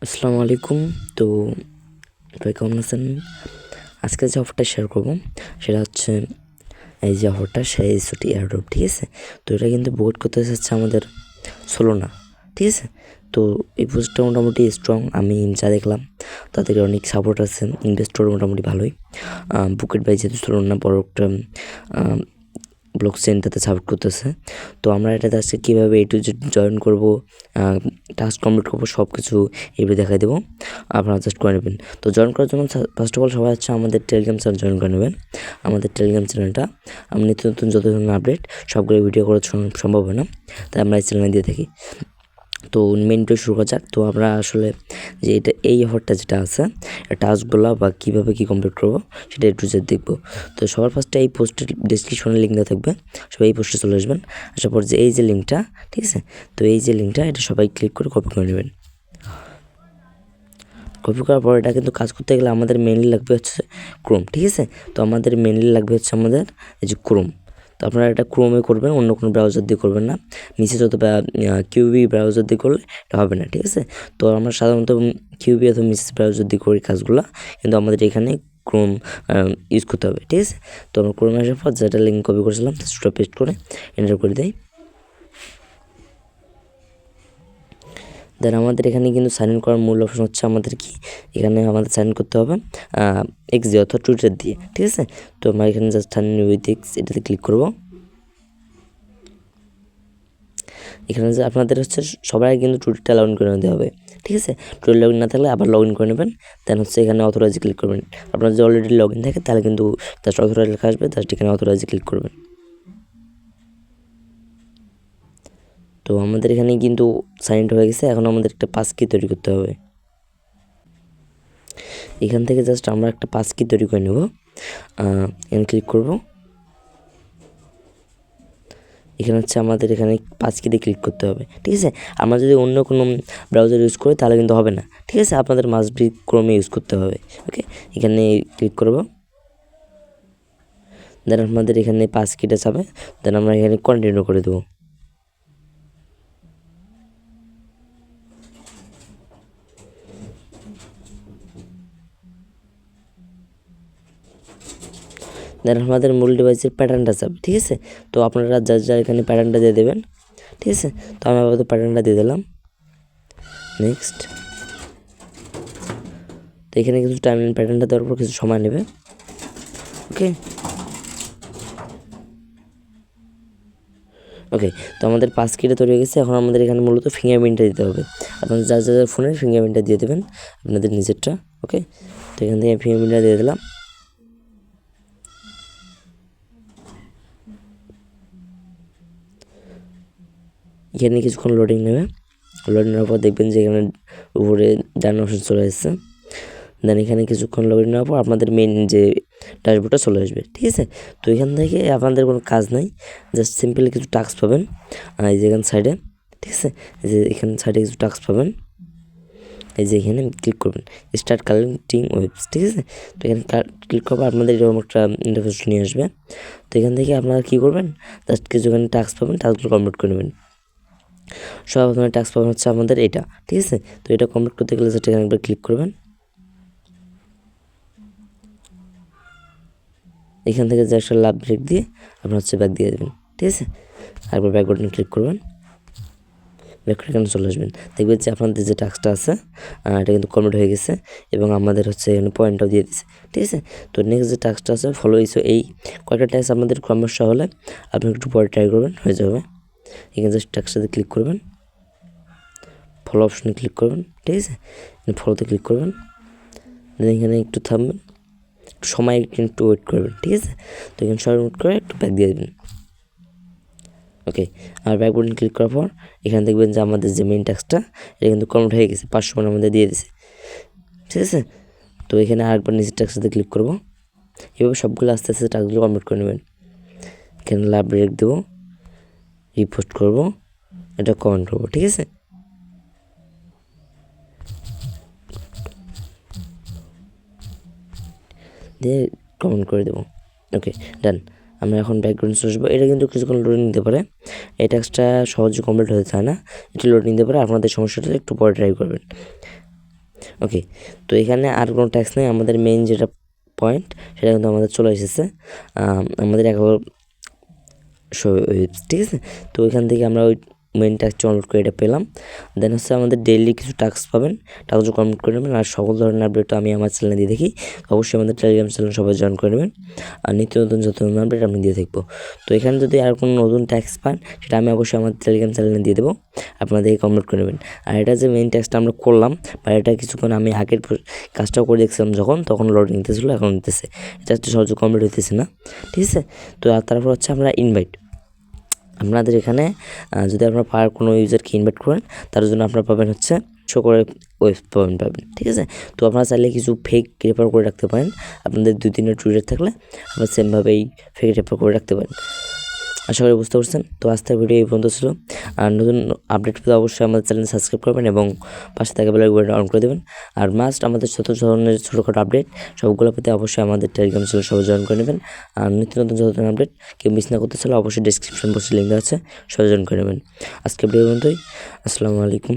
আসসালামু আলাইকুম। তো সবাই কেমন আছেন? আজকে যে অফারটা শেয়ার করব সেটা হচ্ছে এই যে অফারটা সেই ছুটি এয়ারড্রপ, ঠিক আছে? তো এটা কিন্তু বুক করতে চাচ্ছে আমাদের সোলোনা, ঠিক আছে? তো এই প্রজেক্টটা মোটামুটি স্ট্রং, আমি যা দেখলাম তাদের অনেক সাপোর্ট আছে, ইনভেস্টর মোটামুটি ভালোই। বুকেট বাই যেহেতু সোলোনা বড় একটা ব্লক চেনটাতে সাপোর্ট করতেছে। তো আমরা এটাতে আজকে কীভাবে A to Z জয়েন করবো, টাস্ক কমপ্লিট করবো, সব কিছু এগুলো দেখাই দেবো, আপনারা জাস্ট করে নেবেন। তো জয়েন করার জন্য ফার্স্ট অফ অল সবাই হচ্ছে আমাদের টেলিগ্রাম চ্যানেল জয়েন করে নেবেন। আমাদের টেলিগ্রাম চ্যানেলটা আমি নিত্য নতুন যত ধরনের আপডেট সবগুলো ভিডিও করা সম্ভব হয় না, তাই আমরা এই চ্যানেলে দিয়ে থাকি। তো মেন ভিডিও শুরু করা যাক। তো আমরা আসলে যে এই অফারটা যেটা আছে টাস্কগুলো বা কীভাবে কী কমপ্লিট করবো সেটা একটু যে দেখবো। তো সবার ফার্স্টে এই পোস্টের ডিসক্রিপশনে লিঙ্ক দেওয়া থাকবে, সবাই এই পোস্টে চলে আসবেন। আসার পর যে এই যে লিঙ্কটা, ঠিক আছে? তো এই যে লিঙ্কটা এটা সবাই ক্লিক করে কপি করে নেবেন। কপি করার পর এটা কিন্তু কাজ করতে গেলে আমাদের মেনলি লাগবে হচ্ছে ক্রোম, ঠিক আছে? তো আমাদের মেনলি লাগবে হচ্ছে আমাদের এই যে ক্রোম। তো আপনারা এটা ক্রোমে করবেন, অন্য কোনো ব্রাউজার দিয়ে করবেন না। মিসেস অথবা কিউবি ব্রাউজার দিয়ে করলে এটা হবে না, ঠিক আছে? তো আমরা সাধারণত কিউবি অথবা মিসেস ব্রাউজার দিয়ে করি কাজগুলো, কিন্তু আমাদের এখানে ক্রোম ইউজ করতে হবে, ঠিক আছে? তো আমরা ক্রোমে আসার পর যেটা লিঙ্ক কপি করেছিলাম সেটা পেস্ট করে এন্টার করে দেই। দেন আমাদের এখানে কিন্তু সাইন ইন করার মূল অপশন হচ্ছে আমাদের কি, এখানে আমাদের সাইন ইন করতে হবে এক্স দিয়ে অথবা টুইটার দিয়ে, ঠিক আছে? তো আমরা এখানে just sign in with X এটাতে ক্লিক করব। এখানে যে আপনাদের হচ্ছে সবাই কিন্তু টুইটারটা লগ ইন করে নিতে হবে, ঠিক আছে? টুইটার লগ ইন না থাকলে আবার লগ ইন করে নেবেন। দেন হচ্ছে এখানে অথরাইজে ক্লিক করবেন। আপনার যদি অলরেডি লগ ইন থাকে তাহলে কিন্তু জাস্ট অথরাইজ লেখা আসবে, জাস্ট এখানে অথরাইজে ক্লিক করবেন। তো আমাদের এখানে কিন্তু সাইন ইন হয়ে গেছে, এখন আমাদের একটা পাস কি তৈরি করতে হবে। এখান থেকে জাস্ট আমরা একটা পাস কি তৈরি করে নেব। এখানে ক্লিক করব। এখানে হচ্ছে আমাদের এখানে পাস কিতে ক্লিক করতে হবে, ঠিক আছে? আমরা যদি অন্য কোনো ব্রাউজার ইউজ করি তাহলে কিন্তু হবে না, ঠিক আছে? আপনাদের মাস্ট বি ক্রোমে ইউজ করতে হবে। ওকে, এখানে ক্লিক করব। দেন আপনাদের এখানে পাস কিটা যাবে, দেন আমরা এখানে কন্টিনিউ করে দেবো। দেন আমাদের মূল ডিভাইসের প্যাটার্নটা যাবে, ঠিক আছে? তো আপনারা যা এখানে প্যাটার্নটা দিয়ে দেবেন, ঠিক আছে? তো আমি আপাতত প্যাটার্নটা দিয়ে দিলাম। নেক্সট। তো এখানে কিছু টাইমলাইন প্যাটার্নটা দেওয়ার পর কিছু সময় নেবে। ওকে ওকে, তো আমাদের পাস কিটা তৈরি হয়ে গেছে। এখন আমাদের এখানে মূলত ফিঙ্গারপ্রিন্টটা দিতে হবে। আপনাদের যার ফোনের ফিঙ্গারপ্রিন্টটা দিয়ে দেবেন, আপনাদের নিজেরটা। ওকে, তো এখান থেকে ফিঙ্গারপ্রিন্টটা দিয়ে দিলাম। এখানে কিছুক্ষণ লোডিং নেবে। লোডিং নেওয়ার পর দেখবেন যে এখানে উপরে ডান অপশন চলে এসেছে। দেন এখানে কিছুক্ষণ লোডিং নেওয়ার পর আপনাদের মেন যে ড্যাশবোর্ডটা চলে আসবে, ঠিক আছে? তো এখান থেকে আপনাদের কোনো কাজ নাই, জাস্ট সিম্পলি কিছু টাস্ক পাবেন এই যে এখানে সাইডে, ঠিক আছে? এই যে এখানে সাইডে কিছু টাস্ক পাবেন, এই যে এখানে ক্লিক করবেন স্টার্ট কালেক্টিং ওয়েবস, ঠিক আছে? তো এখানে ক্লিক করবে, আপনাদের এরকম একটা ইন্টারফেস নিয়ে আসবে। তো এখান থেকে আপনারা কী করবেন, জাস্ট কিছু এখানে টাস্ক পাবেন, টাস্কগুলো কমপ্লিট করে নেবেন। সবার প্রথমে টাস্ক পাবেন হচ্ছে আমাদের এটা, ঠিক আছে? তো এটা কমপ্লিট করতে গেলে জাস্ট এখানে একবার ক্লিক করবেন। এখান থেকে জাস্ট লাভ ব্রেক দিয়ে আপনার হচ্ছে ব্যাক দিয়ে দেবেন, ঠিক আছে? একবার ব্যাক বাটনে ক্লিক করবেন, ব্যাক করে এখানে চলে আসবেন। দেখবেন যে আপনাদের যে টাস্কটা আছে এটা কিন্তু কমপ্লিট হয়ে গেছে এবং আমাদের হচ্ছে এখানে পয়েন্টটাও দিয়ে দিচ্ছে, ঠিক আছে? তো নেক্সট যে টাস্কটা আছে ফলো ইসো, এই কয়েকটা টাস্ক আপনাদের সমস্যা হলে আপনি একটু পরে ট্রাই করবেন, হয়ে যাবে। এখানে জাস্ট টাস্কটাতে ক্লিক করবেন, ফলো অপশনে ক্লিক করবেন, ঠিক আছে? ফলোতে ক্লিক করবেন, দেন এখানে একটু থামবেন, একটু সময় একটু ওয়েট করবেন, ঠিক আছে? তো এখানে সময় ওয়েট করে একটু ব্যাক দিয়ে দেবেন। ওকে, আর ব্যাক বাটন ক্লিক করার পর এখানে দেখবেন যে আমাদের যে মেইন টাস্কটা এটা কিন্তু কমপ্লিট হয়ে গেছে, 500 মান আমাদের দিয়ে দিছে, ঠিক আছে? তো এখানে আরেকবার নিচের টাস্কটাতে ক্লিক করব। এভাবে সবগুলো আস্তে আস্তে টাস্কগুলো কমপ্লিট করে নেবেন। এখানে লাভ ব্রেক দেবো, রিপোস্ট করব, এটা কমেন্ট করবো, ঠিক আছে? দিয়ে কমেন্ট করে দেবো। ওকে, ডান। আমরা এখন ব্যাকগ্রাউন্ড চলে আসবো। এটা কিন্তু কিছুক্ষণ লোড নিতে পারে, এই টাস্কটা সহজে কমপ্লিট হতে চায় না, এটা লোড নিতে পারে। আপনাদের সমস্যাটা একটু পরে ট্রাই করবেন। ওকে, তো এখানে আর কোনো ট্যাক্স নেই, আমাদের মেইন যেটা পয়েন্ট সেটা কিন্তু আমাদের চলে এসেছে আমাদের একবার ঠিক আছে। তো ওইখান থেকে আমরা ওই মেইন টাস্ক ডাউনলোড করে এটা পেলাম। দেন হচ্ছে আমাদের ডেইলি কিছু টাস্ক পাবেন, টাস্কগুলো কমপ্লিট করে নেবেন। আর সকল ধরনের আপডেট তো আমি আমার চ্যানেলে দিয়ে দেখি, অবশ্যই আমাদের টেলিগ্রাম চ্যানেল সবাই জয়েন করে নেবেন। আর নিত্য নতুন যত নতুন আপডেট আমি দিয়ে থাকবো। তো এখানে যদি আর কোনো নতুন ট্যাক্স পান সেটা আমি অবশ্যই আমার টেলিগ্রাম চ্যানেলে দিয়ে দেবো, আপনাদের কমপ্লিট করে নেবেন। আর এটা যে মেইন ট্যাক্সটা আমরা করলাম বা এটা কিছুক্ষণ আমি আগের কাজটাও করে দেখছিলাম যখন, তখন লোডিং নিতেছিল, এখন নিতেছে, এটা একটু সহজে কমপ্লিট হইতেছে না, ঠিক আছে। তো আর তারপর হচ্ছে আমরা ইনভাইট, আপনাদের এখানে যদি আপনারা কোনো ইউজারকে ইনভাইট করেন তার জন্য আপনারা পাবেন হচ্ছে শো করে ওয়েব পয়েন্ট পাবেন, ঠিক আছে। তো আপনারা চাইলে কিছু ফেক রেফার করে রাখতে পারেন, আপনাদের 2-3 টুইটার থাকলে আপনারা সেমভাবেই ফেক রেফার করে রাখতে পারেন। আশা করি বুঝতে পারছেন। তো আজকের ভিডিও এই পর্যন্ত ছিল। আর নতুন আপডেট পেতে অবশ্যই আমাদের চ্যানেল সাবস্ক্রাইব করবেন এবং পাশে থাকা বেল আইকনটা অন করে দেবেন। আর মাস্ট আমাদের যত ধরনের ছোটোখাটো আপডেট সবগুলো পেতে অবশ্যই আমাদের টেলিগ্রাম চ্যানেল সবাই জয়েন করে নেবেন। আর নিত্য নতুন যত নতুন আপডেট কেউ মিস না করতে চাইলে অবশ্যই ডিসক্রিপশন বক্সে লিঙ্ক দেওয়া আছে, সবাই জয়েন করে নেবেন। আজকের ভিডিও পর্যন্তই। আসসালামু আলাইকুম।